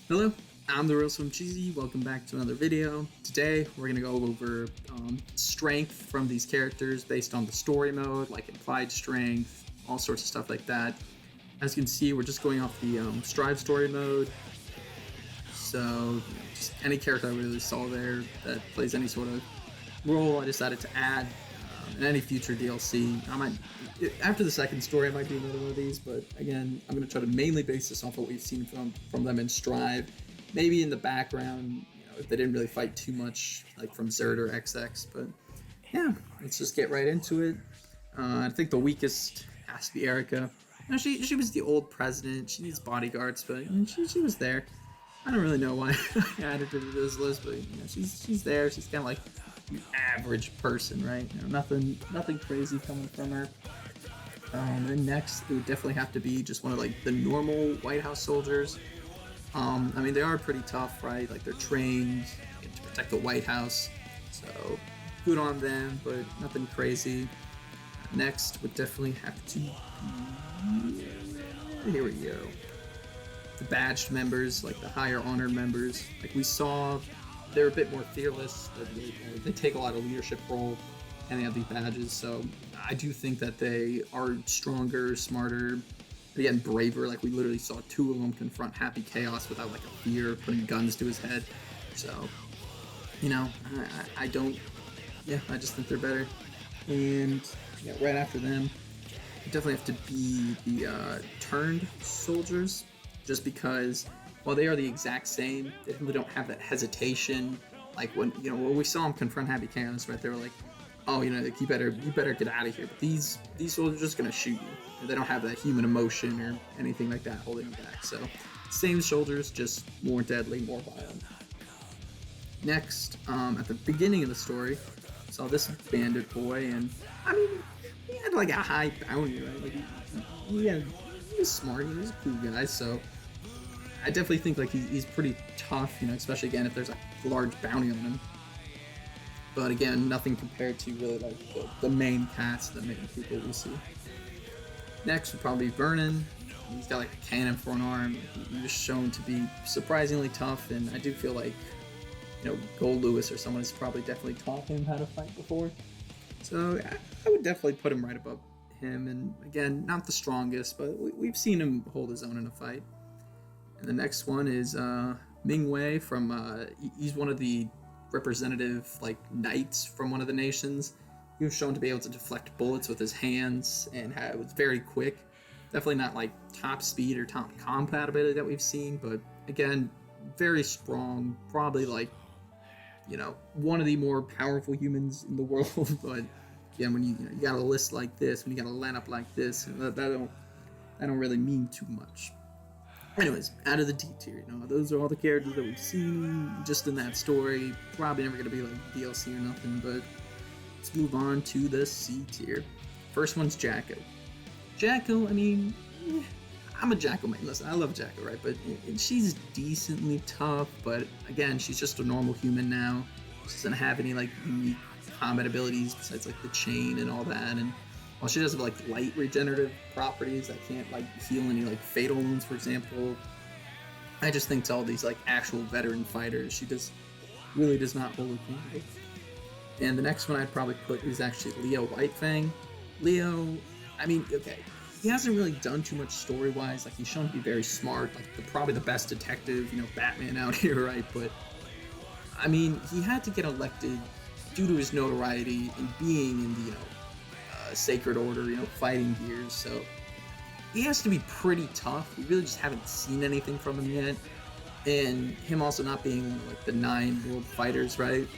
Hello, I'm the Real Swim Cheesy. Welcome back to another video. Today we're gonna go over strength from these characters based on the story mode, like implied strength, all sorts of stuff like that. As you can see, we're just going off the Strive story mode. So just any character I really saw there that plays any sort of role, I decided to add. In any future DLC, I might after the second story, I might do another one of these. But again, I'm going to try to mainly base this off what we've seen from them in Strive. Maybe in the background, if they didn't really fight too much, like from Zerd or XX. But yeah, let's just get right into it. I think the weakest has to be Erica. She was the old president. She needs bodyguards, but she was there. I don't really know why I added her to this list, but she's there. She's kind of like the average person, right? Nothing crazy coming from her. And next, it would definitely have to be just one of like the normal White House soldiers. I mean, they are pretty tough, right? Like they're trained to protect the White House, so good on them, but nothing crazy. Next would definitely have to be, here we go, the badged members, like the higher honored members. Like we saw, they're a bit more fearless. They take a lot of leadership role, and they have these badges. So I do think that they are stronger, smarter, again braver. Like we literally saw two of them confront Happy Chaos without like a fear, putting guns to his head. So I don't. Yeah, I just think they're better. And yeah, right after them, definitely have to be the turned soldiers, just because while they are the exact same, they really don't have that hesitation. Like when we saw them confront Happy Chaos, right? They were like, "Oh, like, you better get out of here." But these soldiers are just gonna shoot you. They don't have that human emotion or anything like that holding them back. So, same soldiers, just more deadly, more violent. Next, at the beginning of the story, saw this bandit boy, and I mean, he had like a high bounty, right? Like he was smart, he was a cool guy, so I definitely think like he's pretty tough, especially again if there's a large bounty on him. But again, nothing compared to really like the main cast, the main people we see. Next would probably be Vernon. He's got like a cannon for an arm. He was shown to be surprisingly tough, and I do feel like Gold Lewis or someone has probably definitely taught him how to fight before. So I would definitely put him right above him. And again, not the strongest, but we've seen him hold his own in a fight. And the next one is Ming Wei from. He's one of the representative like knights from one of the nations. He was shown to be able to deflect bullets with his hands and was very quick. Definitely not like top speed or top combat ability that we've seen, but again, very strong. Probably like one of the more powerful humans in the world. But again, when you got a list like this, when you got a lineup like this, that don't really mean too much. Anyways, out of the D tier, those are all the characters that we've seen just in that story. Probably never gonna be like DLC or nothing, but let's move on to the C tier. First one's Jacko. Jacko, I mean, I'm a Jacko man. Listen, I love Jacko, right? But she's decently tough, but again, she's just a normal human now. She doesn't have any like unique combat abilities besides like the chain and all that, and while she does have like light regenerative properties that can't like heal any like fatal wounds, for example, I just think to all these like actual veteran fighters, she just really does not hold a candle. And the next one I'd probably put is actually Leo Whitefang. Leo, I mean, okay, he hasn't really done too much story-wise. Like he's shown to be very smart, like probably the best detective, Batman out here, right? But I mean, he had to get elected due to his notoriety and being in the Sacred Order, fighting gears. So he has to be pretty tough. We really just haven't seen anything from him yet. And him also not being one of like the 9 world fighters, right?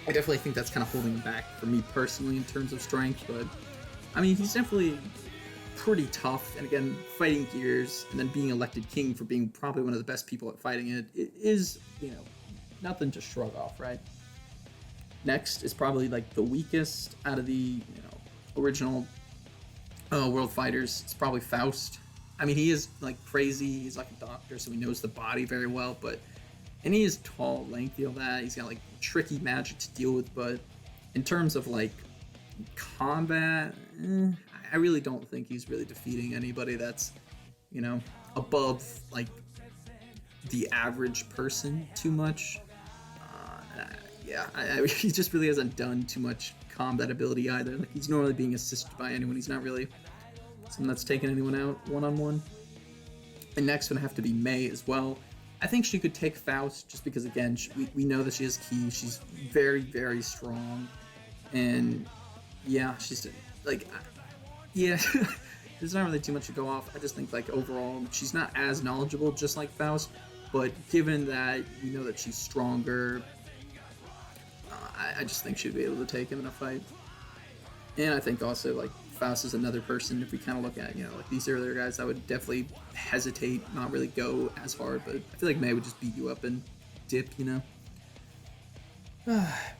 I definitely think that's kind of holding him back for me personally in terms of strength. But I mean, he's definitely pretty tough. And again, fighting gears and then being elected king for being probably one of the best people at fighting it is, nothing to shrug off, right? Next is probably like the weakest out of the original world fighters. It's probably Faust. I mean, he is like crazy. He's like a doctor, so he knows the body very well. And he is tall, lengthy, all that. He's got like tricky magic to deal with. But in terms of like combat, I really don't think he's really defeating anybody that's above like the average person too much. Yeah, he just really hasn't done too much combat ability either. Like, he's normally being assisted by anyone. He's not really someone that's taking anyone out one-on-one. And next would have to be Mei as well. I think she could take Faust just because, again, we know that she has ki. She's very, very strong. And yeah, she's like, yeah, there's not really too much to go off. I just think, like, overall, she's not as knowledgeable just like Faust. But given that we know that she's stronger, I just think she'd be able to take him in a fight. And I think also, like, Faust is another person, if we kind of look at, like these earlier guys, I would definitely hesitate, not really go as hard, but I feel like Mei would just beat you up and dip, Now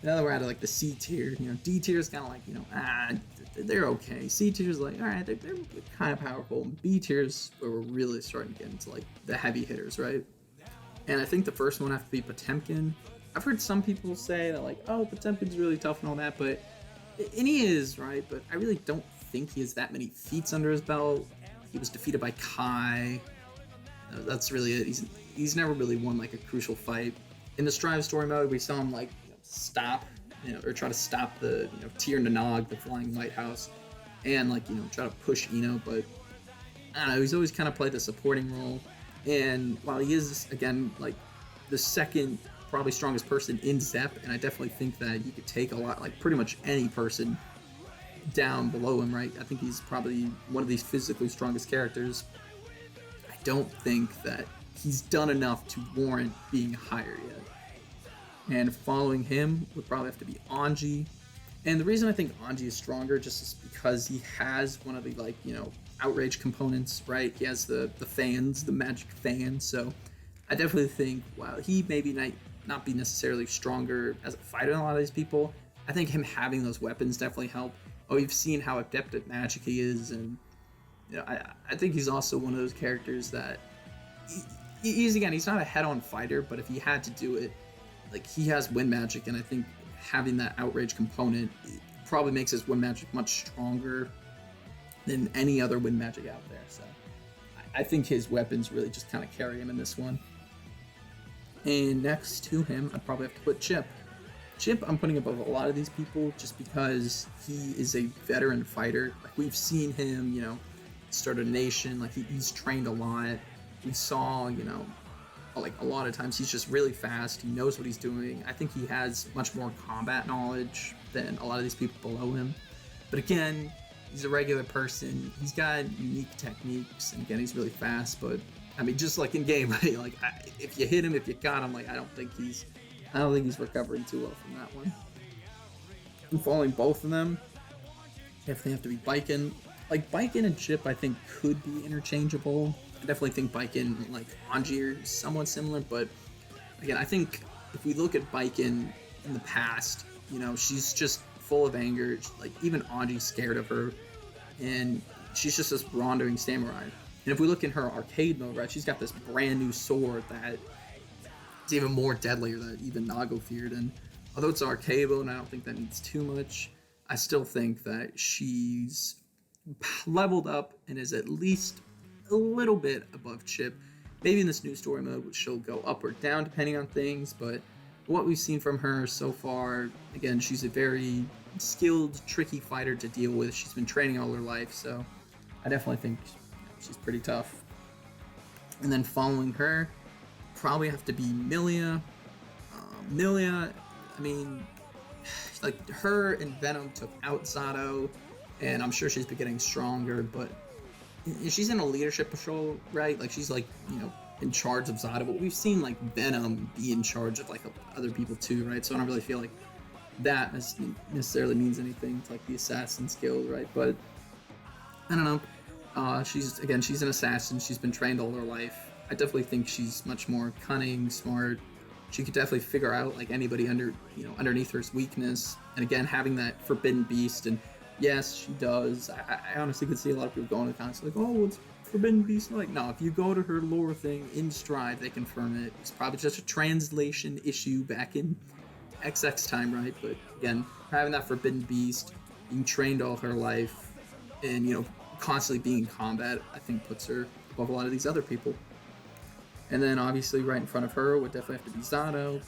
that we're at, like, the C tier, D tier is kind of like, they're okay. C tier is like, all right, they're kind of powerful. B tier is where we're really starting to get into, like, the heavy hitters, right? And I think the first one has to be Potemkin. I've heard some people say that, like, oh, Potemkin's really tough and all that, and he is, right? But I really don't think he has that many feats under his belt. He was defeated by Kai. That's really it. He's never really won, like, a crucial fight. In the Strive story mode, we saw him, like, stop, or try to stop the, Tir Nanog, the Flying Lighthouse, and, like, try to push Ino, but I don't know, he's always kind of played the supporting role. And while he is, again, like, the second probably strongest person in Zep, and I definitely think that you could take a lot, like, pretty much any person down below him, right? I think he's probably one of these physically strongest characters. I don't think that he's done enough to warrant being higher yet. And following him would probably have to be Anji. And the reason I think Anji is stronger just is because he has one of the, like, outrage components, right? He has the fans, the magic fans. So I definitely think, while he maybe not be necessarily stronger as a fighter than a lot of these people, I think him having those weapons definitely help. Oh, you've seen how adept at magic he is, and I think he's also one of those characters that he's not a head-on fighter, but if he had to do it, like, he has wind magic, and I think having that outrage component probably makes his wind magic much stronger than any other wind magic out there. So I think his weapons really just kind of carry him in this one. And next to him, I'd probably have to put Chip. Chip, I'm putting above a lot of these people just because he is a veteran fighter. Like, we've seen him, start a nation. Like, he's trained a lot. We saw, like, a lot of times he's just really fast. He knows what he's doing. I think he has much more combat knowledge than a lot of these people below him. But again, he's a regular person. He's got unique techniques, and again, he's really fast. But I mean, just like in game, right? Like, if you hit him, if you got him, like, I don't think he's recovering too well from that one. And following both of them, definitely have to be Baiken. Like, Baiken and Chip, I think, could be interchangeable. I definitely think Baiken and, like, Anji are somewhat similar, but again, I think if we look at Baiken in the past, she's just full of anger. Like, even Anji's scared of her, and she's just this wandering samurai. And if we look in her arcade mode, right, she's got this brand new sword that is even more deadlier than even Nago feared. And although it's arcade mode, and I don't think that means too much, I still think that she's leveled up and is at least a little bit above Chip. Maybe in this new story mode, which she'll go up or down depending on things, but what we've seen from her so far, again, she's a very skilled, tricky fighter to deal with. She's been training all her life, so I definitely think she's pretty tough. And then following her, probably have to be Milia. Milia, I mean, like, her and Venom took out Zato, and I'm sure she's been getting stronger, but she's in a leadership patrol, right? Like, she's, like, in charge of Zato, but we've seen, like, Venom be in charge of, like, other people too, right? So I don't really feel like that necessarily means anything to, like, the Assassin's Guild, right? But I don't know. She's an assassin. She's been trained all her life. I definitely think she's much more cunning, smart. She could definitely figure out, like, anybody underneath her's weakness. And again, having that Forbidden Beast, and yes, she does. I honestly could see a lot of people going to comments like, oh, it's Forbidden Beast. Like, no, if you go to her lore thing in Strive, they confirm it. It's probably just a translation issue back in XX time, right? But again, having that Forbidden Beast, being trained all her life, and constantly being in combat, I think puts her above a lot of these other people. And then obviously right in front of her would definitely have to be Zato.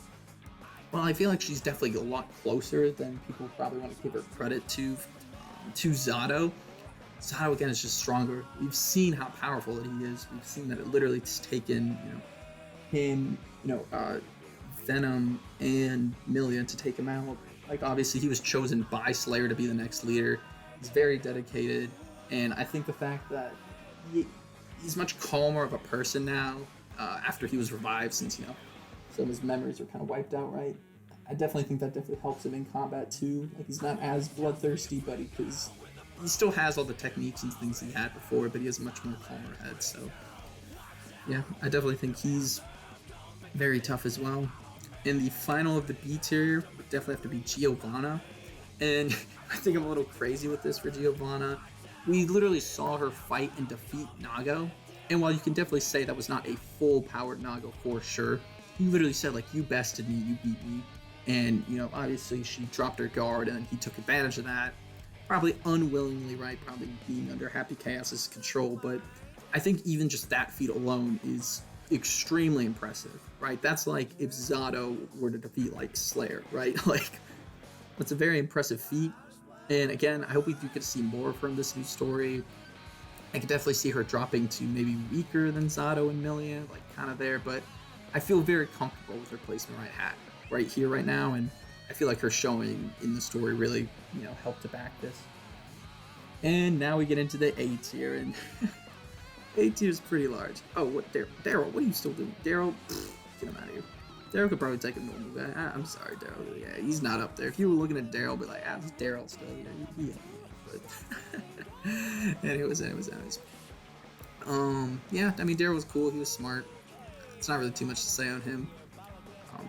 Well, I feel like she's definitely a lot closer than people probably want to give her credit to Zato. Zato again is just stronger. We've seen how powerful that he is. We've seen that it literally has taken him, Venom and Milia to take him out. Like obviously he was chosen by Slayer to be the next leader. He's very dedicated, and I think the fact that he's much calmer of a person now after he was revived, since some of his memories are kind of wiped out, right? I definitely think that definitely helps him in combat too. Like he's not as bloodthirsty, but he still has all the techniques and things he had before, but he has a much more calmer head. So yeah, I definitely think he's very tough as well. In the final of the B tier, would definitely have to be Giovanna. And I think I'm a little crazy with this for Giovanna. We literally saw her fight and defeat Nago. And while you can definitely say that was not a full-powered Nago for sure, he literally said, like, you bested me, you beat me. And, obviously she dropped her guard and he took advantage of that. Probably unwillingly, right? Probably being under Happy Chaos's control. But I think even just that feat alone is extremely impressive, right? That's like if Zato were to defeat, like, Slayer, right? Like, it's a very impressive feat. And again, I hope we do get to see more from this new story. I could definitely see her dropping to maybe weaker than Zato and Milia, like kind of there, but I feel very comfortable with her placement right here, right now, and I feel like her showing in the story really, helped to back this. And now we get into the A tier, and A tier is pretty large. Oh, what, Daryl? What are you still doing? Daryl, get him out of here. Daryl could probably take a normal guy. I'm sorry, Daryl. Yeah, he's not up there. If you were looking at Daryl, be like, this Daryl still here. Yeah. But anyways. Yeah, I mean, Daryl was cool. He was smart. It's not really too much to say on him.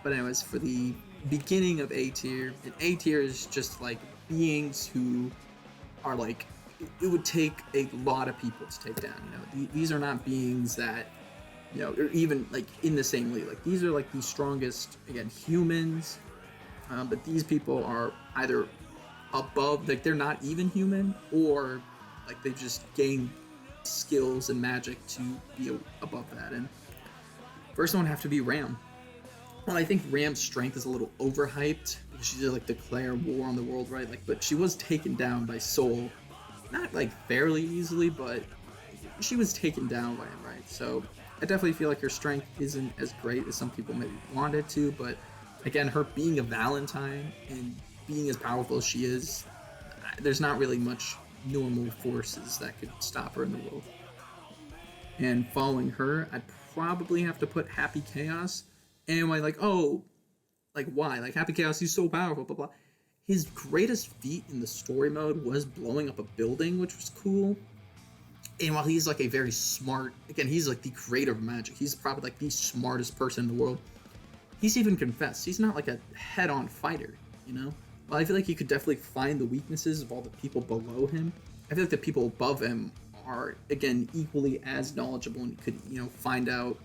But anyways, for the beginning of A tier, and A tier is just like beings who are like, it would take a lot of people to take down. These are not beings that, or even like in the same league. Like these are like the strongest, again, humans. But these people are either above, like they're not even human, or like they just gain skills and magic to be above that. And first one would have to be Ram. Well, I think Ram's strength is a little overhyped because she did like declare war on the world, right? Like, but she was taken down by Soul, not like fairly easily, but she was taken down by him, right? So I definitely feel like her strength isn't as great as some people maybe wanted to, but again, her being a Valentine and being as powerful as she is, there's not really much normal forces that could stop her in the world. And following her, I'd probably have to put Happy Chaos. And why, why? Like, Happy Chaos, he's so powerful, blah, blah. His greatest feat in the story mode was blowing up a building, which was cool. And while he's, like, a very smart... Again, he's, like, the creator of magic. He's probably, like, the smartest person in the world. He's even confessed. He's not, like, a head-on fighter, Well, I feel like he could definitely find the weaknesses of all the people below him. I feel like the people above him are, again, equally as knowledgeable and could, find out,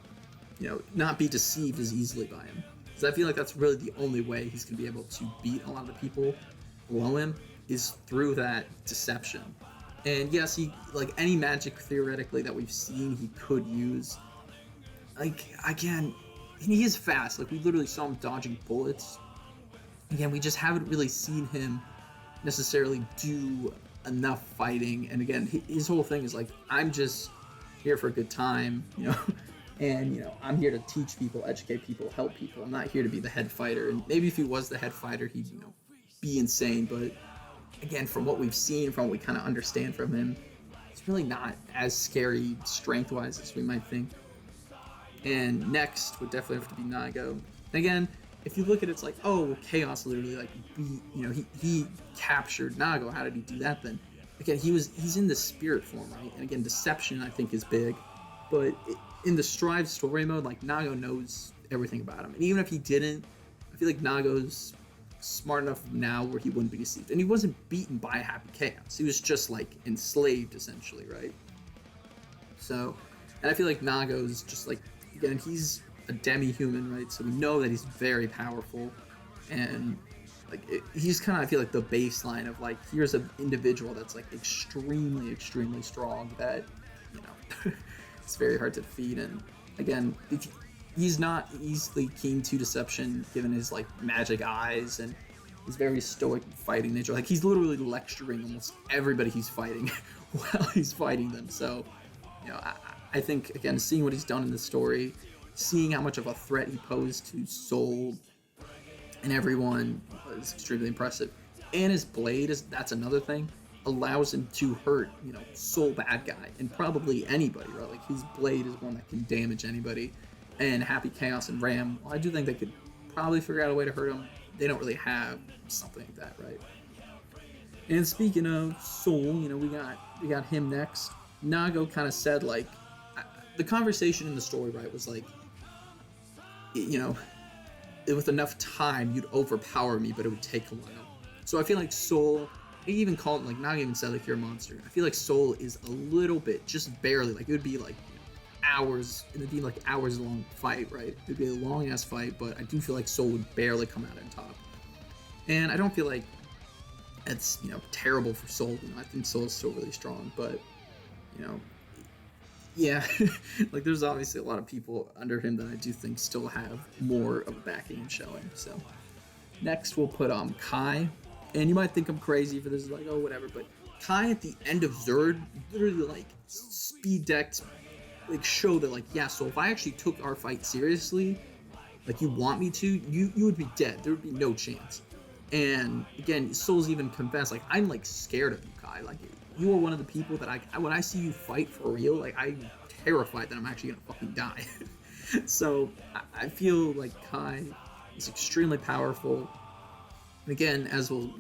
not be deceived as easily by him. Because I feel like that's really the only way he's going to be able to beat a lot of the people below him is through that deception. And yes, he, like any magic theoretically that we've seen he could use, like, again, he is fast. Like, we literally saw him dodging bullets. Again, we just haven't really seen him necessarily do enough fighting. And again, his whole thing is like, I'm just here for a good time, and, I'm here to teach people, educate people, help people. I'm not here to be the head fighter. And maybe if he was the head fighter, he'd, be insane. But again, from what we've seen, from what we kind of understand from him, it's really not as scary strength-wise as we might think. And next would definitely have to be Nago. And again, if you look at it, it's like, oh, Chaos literally, like, he captured Nago. How did he do that then? Again, he's in the spirit form, right? And again, deception, I think, is big. But in the Strive story mode, like, Nago knows everything about him. And even if he didn't, I feel like Nago's smart enough now where he wouldn't be deceived. And he wasn't beaten by Happy Chaos. He was just, like, enslaved, essentially, right? So, and I feel like Nago's just, like, again, he's a demi-human, right? So we know that he's very powerful. And, like, he's kind of, I feel like, the baseline of, like, here's an individual that's, like, extremely, extremely strong that, it's very hard to defeat. And again, he's not easily keen to deception, given his like magic eyes and his very stoic fighting nature. Like he's literally lecturing almost everybody he's fighting while he's fighting them. So, I think again, seeing what he's done in the story, seeing how much of a threat he posed to Soul and everyone was extremely impressive. And his blade that's another thing, allows him to hurt, Soul bad guy and probably anybody, right? Like his blade is one that can damage anybody. And Happy Chaos and Ram, well, I do think they could probably figure out a way to hurt him. They don't really have something like that, right? And speaking of Soul, we got him next. Nago kind of said like the conversation in the story, right, was like, with enough time you'd overpower me, but it would take a while. So I feel like Soul, he even called, like, not even said like you're a monster. I feel like Soul is a little bit, just barely, like it would be like hours, it'd be like hours long fight, right? It'd be a long ass fight, but I do feel like Soul would barely come out on top. And I don't feel like it's terrible for Soul. I think Soul is still really strong, but yeah, like there's obviously a lot of people under him that I do think still have more of a backing and showing. So next we'll put Kai, and you might think I'm crazy for this, like, oh whatever, but Kai at the end of Zerd literally like speed decked, like show that like, yeah, so if I actually took our fight seriously, like you want me to, you would be dead. There would be no chance. And again, Soul's even confessed, like, I'm like scared of you, Kai. Like, you are one of the people that when I see you fight for real, like I'm terrified that I'm actually gonna fucking die. So I feel like Kai is extremely powerful. And again, as we'll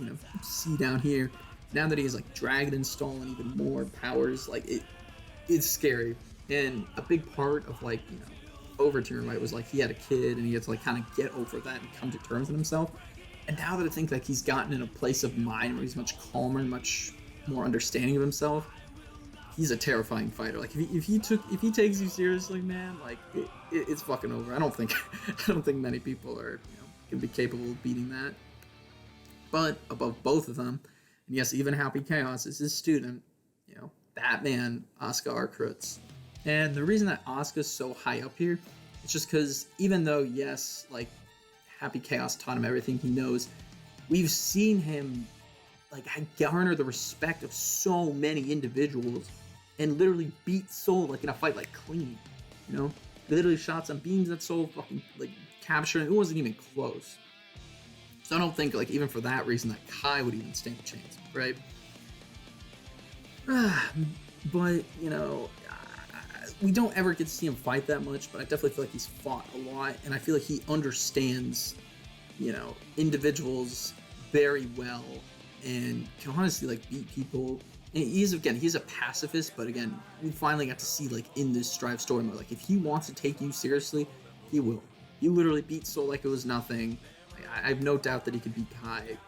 see down here, now that he has like Dragon install and even more powers, like it's scary. And a big part of like Overturn, right, was like he had a kid and he had to like kind of get over that and come to terms with himself. And now that I think like he's gotten in a place of mind where he's much calmer and much more understanding of himself, he's a terrifying fighter. Like if he takes you seriously, man, like it's fucking over. I don't think many people are gonna be capable of beating that. But above both of them, and yes, even Happy Chaos is his student, that man, Asuka Arkrutz. And the reason that Asuka's so high up here, it's just because even though, yes, like Happy Chaos taught him everything he knows, we've seen him like garner the respect of so many individuals and literally beat Soul like in a fight like clean. Literally shot some beams at Soul, fucking like capturing. It wasn't even close. So I don't think like even for that reason that Kai would even stand a chance, right? But we don't ever get to see him fight that much, but I definitely feel like he's fought a lot, and I feel like he understands, individuals very well, and can honestly like beat people. And he's a pacifist, but again, we finally got to see like in this Strive story mode, like if he wants to take you seriously, he will. He literally beat Soul like it was nothing. I have no doubt that he could beat Kai.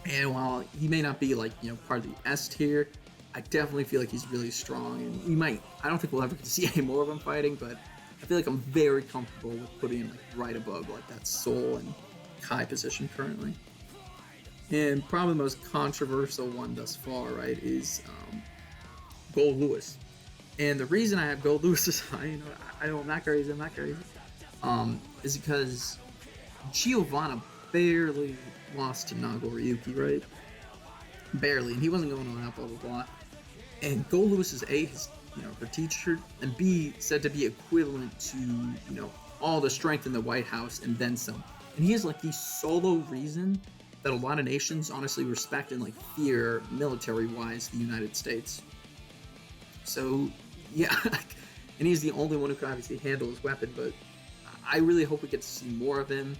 And while he may not be like part of the S tier, I definitely feel like he's really strong, and I don't think we'll ever get to see any more of him fighting, but I feel like I'm very comfortable with putting him like right above like that Soul and Kai position currently. And probably the most controversial one thus far, right, is Gold Lewis. And the reason I have Gold Lewis is high, I'm not crazy, is because Giovanna barely lost to Nago Ryuki, right? Barely, and he wasn't going on that, blah blah blah. And Gold Lewis is A, his her teacher, and B, said to be equivalent to all the strength in the White House and then some. And he is like the solo reason that a lot of nations honestly respect and like fear military-wise the United States. So yeah, and he's the only one who can obviously handle his weapon. But I really hope we get to see more of him.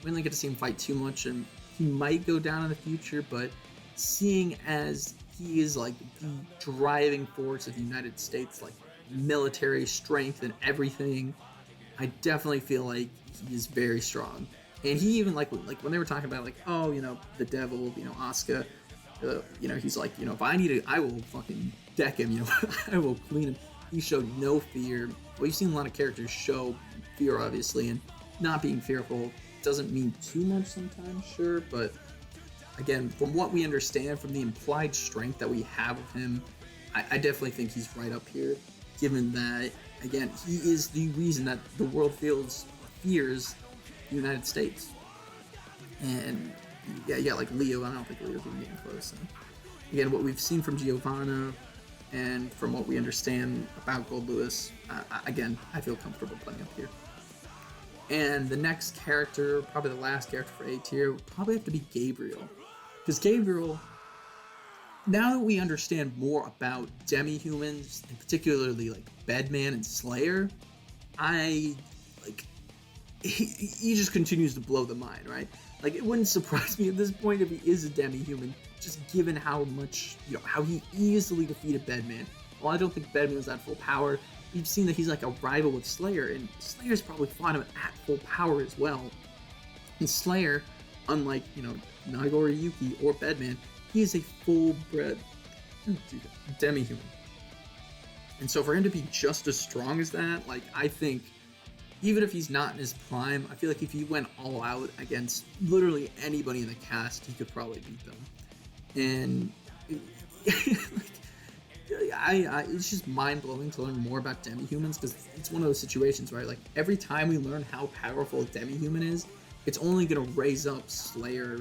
We didn't get to see him fight too much, and he might go down in the future, but seeing as he is like the driving force of the United States, like military strength and everything, I definitely feel like he is very strong. And he even like when they were talking about like, oh, the devil, Asuka, he's like, if I need it, I will fucking deck him, I will clean him. He showed no fear. Well, you've seen a lot of characters show fear, obviously, and not being fearful doesn't mean too much sometimes, sure, but again, from what we understand, from the implied strength that we have of him, I definitely think he's right up here, given that again, he is the reason that the world fears the United States. And yeah, like Leo, I don't think Leo's even getting close. So. Again, what we've seen from Giovanna and from what we understand about Gold Lewis, again, I feel comfortable putting up here. And the next character, probably the last character for A tier, would probably have to be Gabriel. Because Gabriel, now that we understand more about demi-humans, and particularly like Bedman and Slayer, he just continues to blow the mind, right? Like, it wouldn't surprise me at this point if he is a demi-human, just given how much, how he easily defeated Bedman. While I don't think Bedman was at full power, we've seen that he's like a rival with Slayer, and Slayer's probably fought him at full power as well. And Slayer, unlike, Nagori Yuki or Bedman, he is a full-bred demi-human. And so for him to be just as strong as that, like, I think, even if he's not in his prime, I feel like if he went all out against literally anybody in the cast, he could probably beat them. And it's just mind-blowing to learn more about demi-humans, because it's one of those situations, right? Like, every time we learn how powerful a demi-human is, it's only going to raise up Slayer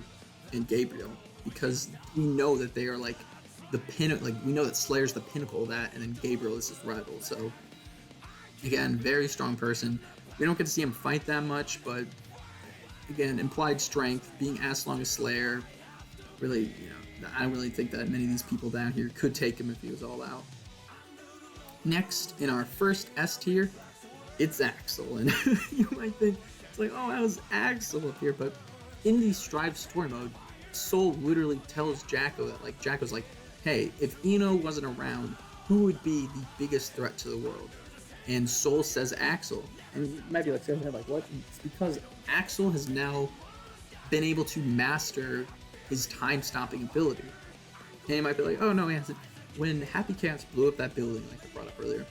and Gabriel, because we know that they are like the we know that Slayer's the pinnacle of that, and then Gabriel is his rival. So again, very strong person. We don't get to see him fight that much, but again, implied strength, being as long as Slayer, really, I don't really think that many of these people down here could take him if he was all out. Next, in our first S tier, it's Axel. And you might think, it's like, oh, that was Axel up here. But in the Strive story mode, Soul literally tells Jacko that, like, Jacko's like, hey, if Ino wasn't around, who would be the biggest threat to the world? And Soul says Axel. And you might be like, what? It's because Axel has now been able to master his time-stopping ability. And you might be like, oh, no, he hasn't. When Happy Cats blew up that building, like I brought up earlier,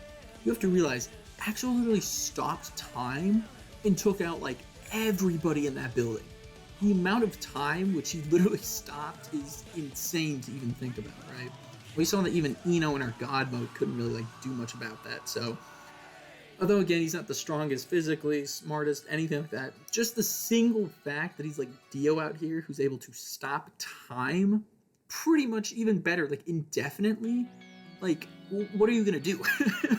you have to realize Axel literally stopped time and took out, like, everybody in that building. The amount of time which he literally stopped is insane to even think about, right? We saw that even Ino in our God mode couldn't really, like, do much about that, so... Although, again, he's not the strongest physically, smartest, anything like that. Just the single fact that he's like Dio out here, who's able to stop time pretty much even better, like indefinitely. Like, what are you gonna do?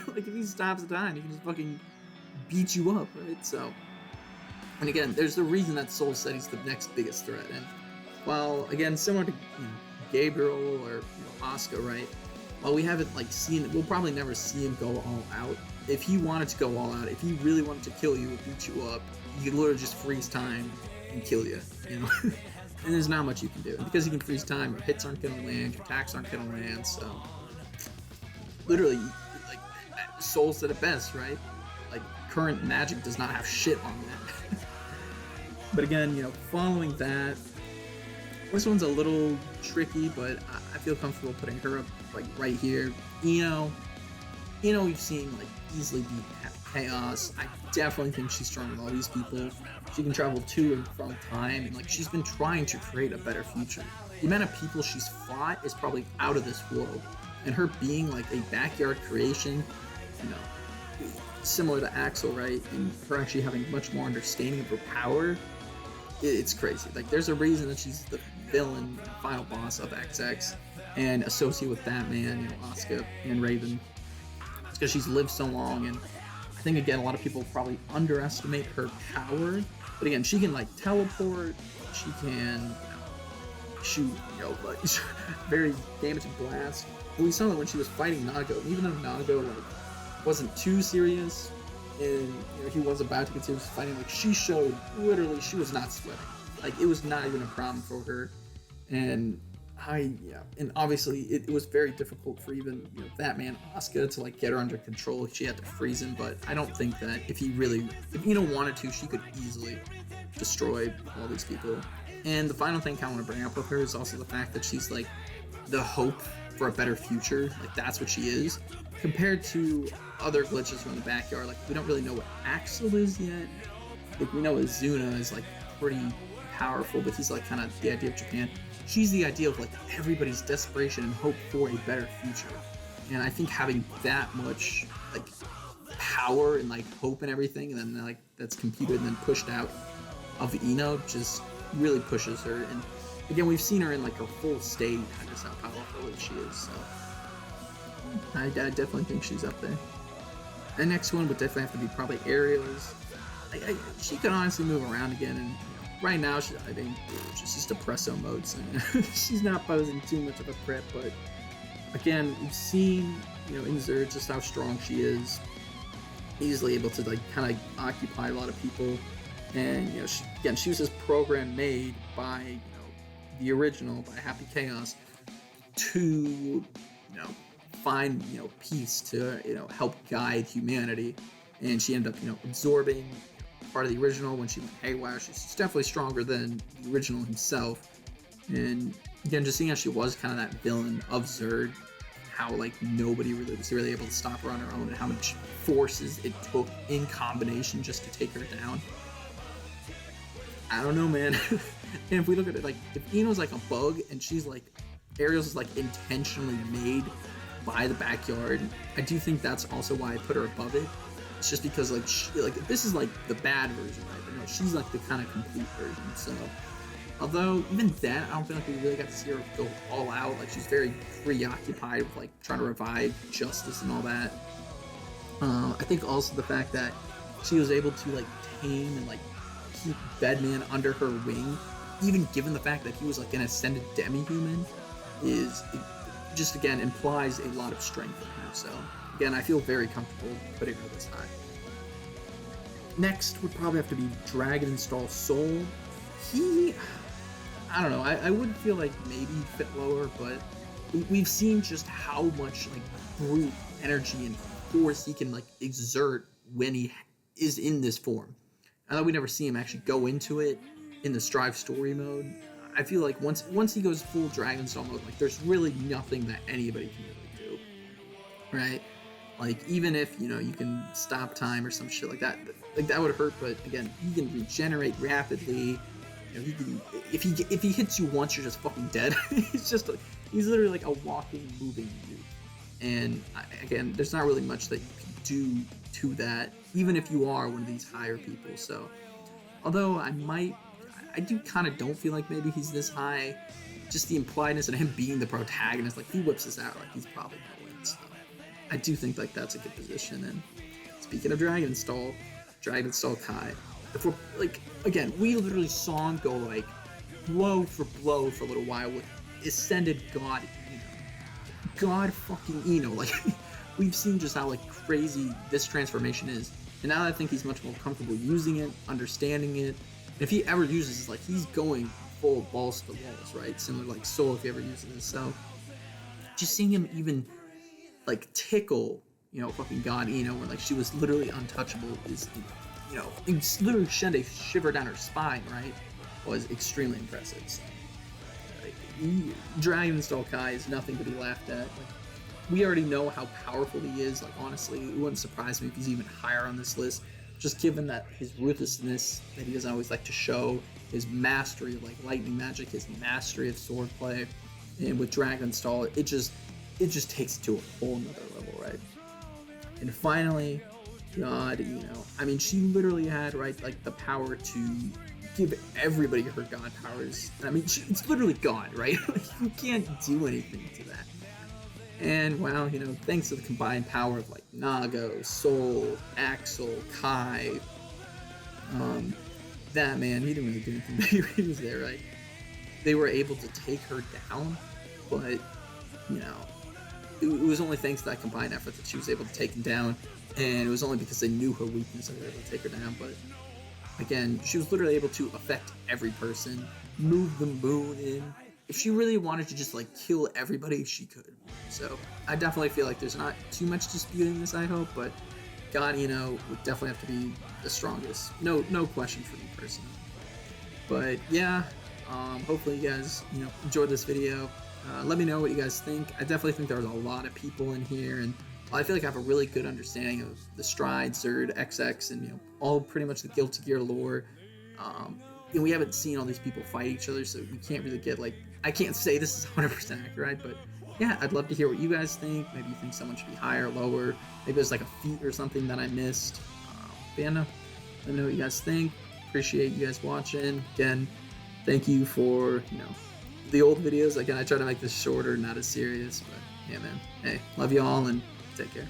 Like, if he stops the time, he can just fucking beat you up, right? So, and again, there's the reason that Soul said he's the next biggest threat. And while, again, similar to Gabriel or Asuka, right? While we haven't like seen, we'll probably never see him go all out. If he wanted to go all out, if he really wanted to kill you or beat you up, he could literally just freeze time and kill you, And there's not much you can do. And because he can freeze time, your hits aren't gonna land, your attacks aren't gonna land, so... Literally, like, Soul said it best, right? Like, current magic does not have shit on that. But again, following that, this one's a little tricky, but I feel comfortable putting her up, like, right here. Ino, we've seen, like, easily beat Chaos. I definitely think she's stronger than all these people. She can travel to and from time, and, like, she's been trying to create a better future. The amount of people she's fought is probably out of this world. And her being, like, a backyard creation, similar to Axel, right? And her actually having much more understanding of her power, it's crazy. Like, there's a reason that she's the villain, final boss of XX, and associated with Batman, Asuka and Raven. It's because she's lived so long, and I think, again, a lot of people probably underestimate her power. But again, she can, like, teleport, she can shoot, like, very damaging blast. But we saw that when she was fighting Nago, even though Nago, like, wasn't too serious, and he was about to get serious fighting, like, she showed literally she was not sweating. Like, it was not even a problem for her. And and obviously it was very difficult for even Batman Asuka to, like, get her under control. She had to freeze him, but I don't think that if Ino wanted to, she could easily destroy all these people. And the final thing I want to bring up with her is also the fact that she's, like, the hope for a better future. Like, that's what she is. Compared to other glitches from the backyard, like, we don't really know what Axel is yet. Like, we know Azuna is, like, pretty powerful, but he's, like, kind of the idea of Japan. She's the idea of, like, everybody's desperation and hope for a better future. And I think having that much, like, power and like hope and everything, and then like that's computed and then pushed out of Ino just really pushes her. And again, we've seen her in like her full state, and just how powerful she is. So I definitely think she's up there. The next one would definitely have to be probably Ariel's. She can honestly move around again, and right now I think she's just depresso mode, so she's not posing too much of a threat. But again, we've seen in Zerd just how strong she is, easily able to like kind of occupy a lot of people. And she was this program made by the original, by Happy Chaos, to find peace, to help guide humanity. And she ended up absorbing part of the original when she went haywire. She's definitely stronger than the original himself. And again, just seeing how she was kind of that villain of Zerd, how like nobody really was really able to stop her on her own, and how much forces it took in combination just to take her down. I don't know, man. And if we look at it, like, if Ino's like a bug and she's like, Ariel's is like intentionally made by the backyard, I do think that's also why I put her above it. It's just because like this is like the bad version, right? But no, she's like the kind of complete version. So although even then, I don't feel like we really got to see her go all out. Like, she's very preoccupied with like trying to revive justice and all that. I think also the fact that she was able to like tame and like keep Bedman under her wing, even given the fact that he was like an ascended demi-human, it just again implies a lot of strength in her. So again, I feel very comfortable putting her this high. Next would probably have to be Dragonstall Soul. I don't know, I would feel like maybe he'd fit lower, but we've seen just how much like brute energy and force he can like exert when he is in this form. I thought we never see him actually go into it in the Strive story mode. I feel like once he goes full Dragonstall mode, like there's really nothing that anybody can really do, right? Like even if you can stop time or some shit like that would hurt. But again, he can regenerate rapidly. He can, if he hits you once, you're just fucking dead. he's literally like a walking, moving nuke. And again, there's not really much that you can do to that, even if you are one of these higher people. So although I do kind of don't feel like maybe he's this high, just the impliedness and him being the protagonist, like he whips this out, like he's probably gonna win. So I do think like that's a good position. And speaking of Dragonstall Kai, if we're like, again, we literally saw him go like blow for blow for a little while with ascended God God fucking Ino. Like we've seen just how like crazy this transformation is, and now I think he's much more comfortable using it, understanding it. And if he ever uses it, like he's going full balls to the walls, right? Similar to like Soul if he ever uses this. So just seeing him even like tickle, fucking God Ino, when like she was literally untouchable, is it's literally sent a shiver down her spine, right? Was extremely impressive. So, Dragonstall Kai is nothing to be laughed at. Like, we already know how powerful he is. Like honestly, it wouldn't surprise me if he's even higher on this list, just given that his ruthlessness that he doesn't always like to show, his mastery of like lightning magic, his mastery of swordplay, and with Dragonstall, it just takes it to a whole nother level, right? And finally, God, I mean, she literally had, right, like the power to give everybody her God powers. I mean, it's literally God, right? You can't do anything to that. And wow, thanks to the combined power of like Nago, Soul, Axel, Kai, that man, he didn't really do anything. He was there, right? They were able to take her down, but it was only thanks to that combined effort that she was able to take him down, and it was only because they knew her weakness that they were able to take her down. But again, she was literally able to affect every person, move the moon in. If she really wanted to just like kill everybody, she could. So I definitely feel like there's not too much disputing this, I hope, but God, would definitely have to be the strongest. No question for me personally. But yeah, hopefully you guys, enjoyed this video. Let me know what you guys think. I definitely think there was a lot of people in here, and I feel like I have a really good understanding of the Stride, Zerd, XX, and all pretty much the Guilty Gear lore. We haven't seen all these people fight each other, so we can't really get like, I can't say this is 100% accurate, but yeah, I'd love to hear what you guys think. Maybe you think someone should be higher, lower. Maybe there's like a feat or something that I missed. But yeah, no, let me know what you guys think. Appreciate you guys watching. Again, thank you for, the old videos. Again, I try to make this shorter, not as serious. But yeah, man. Hey, love you all and take care.